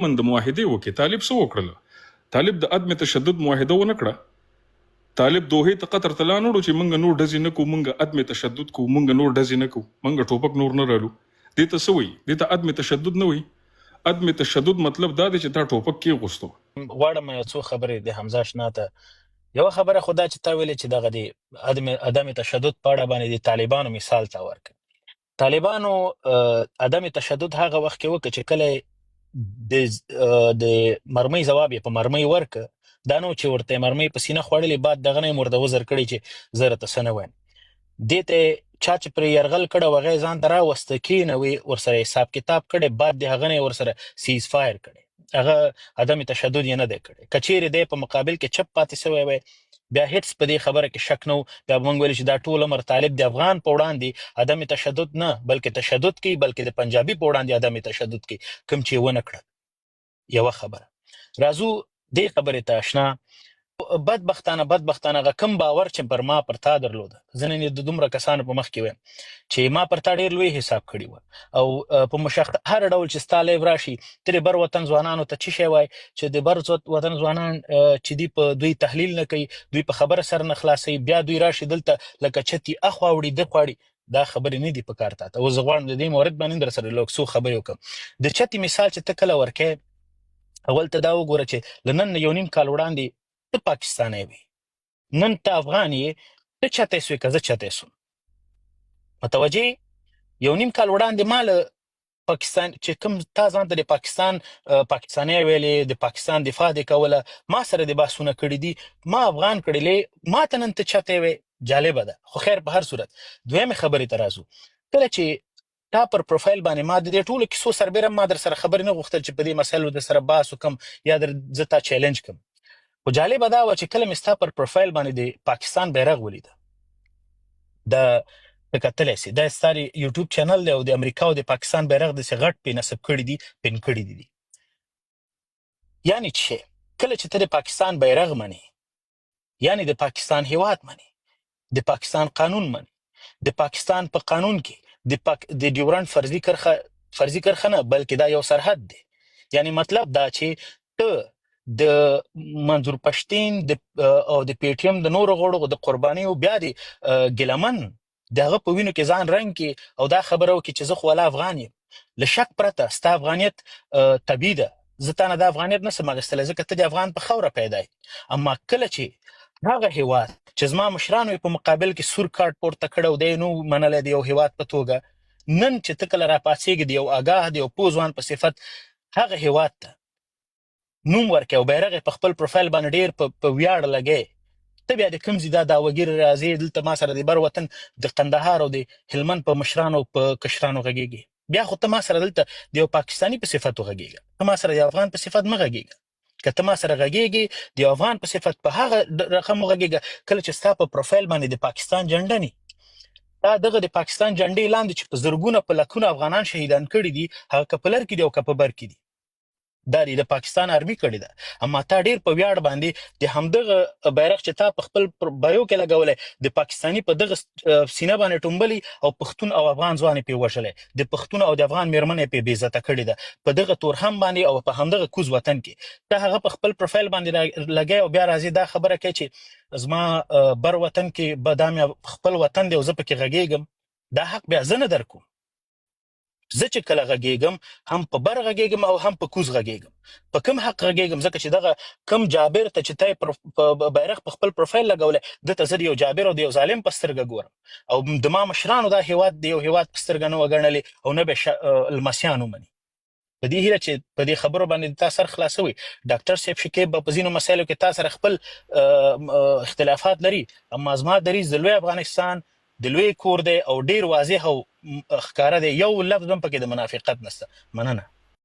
من د معاهدې وکړي. طالب څه وکړله؟ طالب د عدم تشدد معاهده ونه کړه. طالب دوحې ته قطر ته لا نه وړو چې موږ نور ډزې نه کوو، موږ عدم تشدد کوو، موږ نور ډزې نه کوو، موږ ټوپک نور نه رالو. دې ته څه وایي؟ دې ته عدم تشدد نه وایي. عدم تشدد مطلب دا دی چې دا ټوپک کېغوستو. غواړم یو څو خبرې د حمزه اشنا ته یوه خبره خو دا چې تا ویلې چې دغه د عدم تشدد په اړه باندې د طالبانو مثال ته ورکړه. طالبانو عدم تشدد هغه وخت کې وکړه چې کله د مرمۍ ځواب یې په مرمۍ ورکړه. دا نو چې ورته مرمۍ په سینه خوړلې بعد دغه نه یې ورته وزر کړی چې زه راته څه نه وایم. دې ته چا چې پرې یرغل کړی و هغه یې ځان ته راوسته کېنوي، ورسره حساب کتاب کړی، بعد د هغه نه یې ورسره سیز فایر کړی. هغه عدم تشدد یې نه دی کړی. که چیرې دی په مقابل کې چپ پاتې سوی وی بیا هیڅ په دې خبره کې شک نه و. بیا به موږ ویل چې دا ټول عمر طالب د افغان په وړاندې عدم تشدد نه بلکې تشدد کوي، بلکې د پنجابي په وړاندې عدم تشدد کوي، کوم چې ونه کړه. یوه خبره. راځو دې خبرې ته اشنا. بدبختانه کم باور چې پر ما پر تا درلوده، زه نن د دومره کسانو په مخ کې وایم چې ما پر تا ډېر لوی حساب کړی و، او په مشخص هر ډول چې ستا لیو راشي ته د بر وطن ځوانانو ته څه شی وایي چې د بر وطن ځوانان چې دی په دوی تحلیل نه کوي، دوی په خبره سر نه خلاصوي، بیا دوی راشي دلته لکه چتي اخوا وړي د خواړي. دا خبرې نه دي پکار ته. اوس زه غواړم د دې مورد باندې در سره لږ څو خبرې وکړم. د چتي مثال چې ته کله ورکې، اول ته دا وګوره چې له نن یو نیم کال وړاندې ته پاکستانی وي، نن ته افغان یې، ته چتی سوې که زه چتی سوم. متوجه یو نیم کال وړاندې ما له پاکستان چې کوم تا ځان ته د پاکستانی ویلې، د پاکستان دفاع دې کوله، ما سره د بحثونه کړي دي، ما افغان کړلې، ما ته نن ته چتی وی. جالبه ده. خو خیر په هر صورت دویمې خبرې ته راځو. کله چې تا پر پروفایل باندې ما د دې ټولو کیسو سربیره ما در سره خبرې نه غوښتل چې په دې مسایلو در سره بحث وکړم یا زه تا چیلنج کړم. خو جالبه دا وه چې کله مې ستا پر پروفایل باندې د پاکستان بیرغ ولیده، د ته کتلی سې دا ستا یوټیوب چینل دی او د امریکا او د پاکستان بیرغ داسې غټ پې نصب کړي دي، پین کړي دي. یعنې چې کله چې ته د پاکستان بیرغ منې، یعنې د پاکستان هیواد منې، د پاکستان قانون منې، د پاکستان په قانون کې د ډیورنډ فرضي کرښه نه بلکې دا یو سرحد دی. یعنې مطلب دا چې ته د منظور پښتین او د پی ټي ایم د نورو غړو د قربانیو بیا د ګیلمن د هغه په وینو کې ځان رنګ کې او دا خبره وکړي چې زه خو والا افغان یم. له شک پرته ستا افغانیت طبیعي ده، زه تا نه د افغانیت نه شم اخیستلی ځکه ته د افغان په خاوره پیدا یې. اما کله چې هغه هیواد چې زما مشرانو یې په مقابل کې سور کارت پورته کړی او دی یې نو منلی د یو هیواد په توګه، نن چې ته کله راپاڅېږې د یو آګاه د یو پوه ځوان په صفت هغه هیواد ته نوم ورکې او بیرغ یې په خپل پروفایل باندې ډېر په ویاړ لګی، ته بیا د کوم ځای دا دعوګیر راځې دلته ما سره د بر وطن د قندهار او د هلمند په مشرانو په کشرانو غږېږې. بیا خو ته ما سره دلته د یو پاکستاني په صفت وغږېږه، ته ما سره د افغان په صفت مه غږېږه. که ته ما سره غږېږې د افغان په صفت په هغه رقم وغږېږه کله چې ستا په پروفایل باندې د پاکستان جنډه نه دا دغه د پاکستان جنډې لاندې چې په زرګونه په لکونه افغانان شهیدان کړي دي، هغه که په لر کې دي او که په بر کې دي، دا د پاکستان آرمي کړې ده. اما تا ډېر په ویاړ باندې د همدغه بیرغ چې تا په خپل بایو کې لګولی د پاکستاني په دغه سینه باندې ټومبلی او پښتون او افغان ځوان یې پرې وژلی، د پښتون او د افغان میرمن یې پرې بېعزته کړې ده په دغه تورخم باندې او په همدغه کوز وطن کې. ته هغه په خپل پروفایل باندې لګی او بیا راځې دا خبره کوي چې زما بر وطن کې به دا مې خپل وطن دی او زه پکې غږېږم. دا حق بیا زه نه در کوم. زه چې کله غږېږم هم په بر غږېږم او هم په کوز غږېږم. په کوم حق غږېږم؟ ځکه چې دغه کوم جابر ته چې ته یې بیرغ په خپل پروفایل لګولی، ده ته زه د یو جابر او د یو ظالم په سترګه ګورم او د ما مشرانو دا هیواد د یو هیواد په سترګه نه وګڼلې او نه به لمسیان ومني. په دې هیله چې په دې خبرو باندې تا سر خلاصوي. ډاکټر صاحب شکیب به په ځینو مسایلو کې تا سره خپل اختلافات لري، اما زما دریځ د لوی افغانستان د لوی کور دی او ډېر واضح او ښکاره دی، یو لفظ هم پکې د منافقت نشته. مننه.